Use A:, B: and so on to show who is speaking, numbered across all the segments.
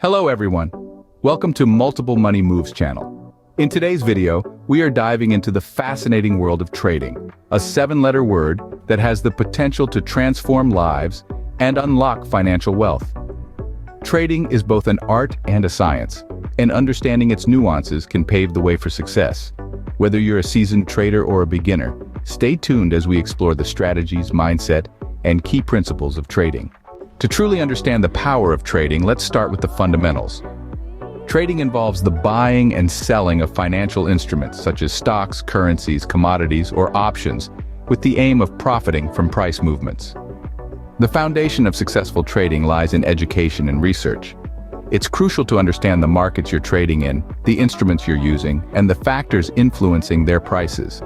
A: Hello everyone. Welcome to Multiple Money Moves channel. In today's video, we are diving into the fascinating world of trading, a 7-letter word that has the potential to transform lives and unlock financial wealth. Trading is both an art and a science, and understanding its nuances can pave the way for success. Whether you're a seasoned trader or a beginner, stay tuned as we explore the strategies, mindset, and key principles of trading. To truly understand the power of trading, let's start with the fundamentals. Trading involves the buying and selling of financial instruments such as stocks, currencies, commodities, or options, with the aim of profiting from price movements. The foundation of successful trading lies in education and research. It's crucial to understand the markets you're trading in, the instruments you're using, and the factors influencing their prices.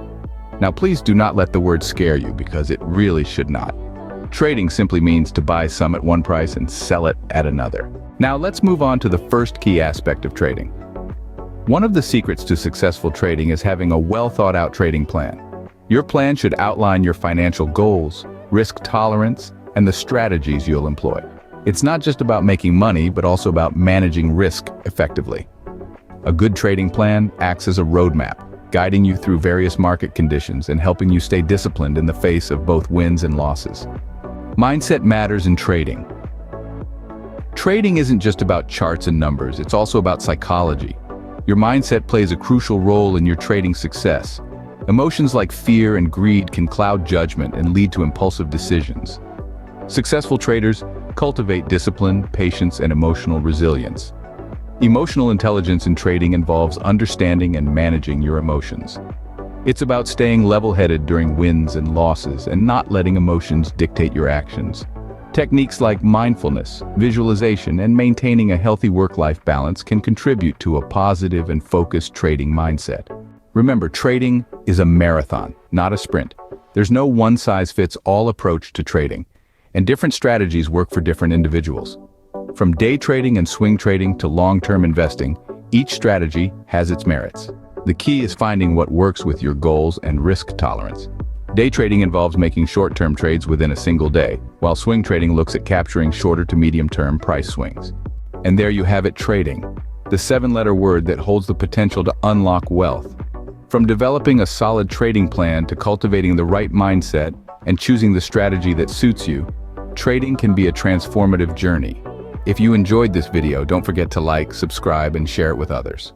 A: Now, please do not let the word scare you, because it really should not. Trading simply means to buy some at one price and sell it at another. Now let's move on to the first key aspect of trading. One of the secrets to successful trading is having a well-thought-out trading plan. Your plan should outline your financial goals, risk tolerance, and the strategies you'll employ. It's not just about making money, but also about managing risk effectively. A good trading plan acts as a roadmap, guiding you through various market conditions and helping you stay disciplined in the face of both wins and losses. Mindset matters in trading. Trading isn't just about charts and numbers, it's also about psychology. Your mindset plays a crucial role in your trading success. Emotions like fear and greed can cloud judgment and lead to impulsive decisions. Successful traders cultivate discipline, patience, and emotional resilience. Emotional intelligence in trading involves understanding and managing your emotions. It's about staying level-headed during wins and losses and not letting emotions dictate your actions. Techniques like mindfulness, visualization, and maintaining a healthy work-life balance can contribute to a positive and focused trading mindset. Remember, trading is a marathon, not a sprint. There's no one-size-fits-all approach to trading, and different strategies work for different individuals. From day trading and swing trading to long-term investing, each strategy has its merits. The key is finding what works with your goals and risk tolerance. Day trading involves making short-term trades within a single day, while swing trading looks at capturing shorter to medium-term price swings. And there you have it, trading, the 7-letter word that holds the potential to unlock wealth. From developing a solid trading plan to cultivating the right mindset and choosing the strategy that suits you, trading can be a transformative journey. If you enjoyed this video, don't forget to like, subscribe, and share it with others.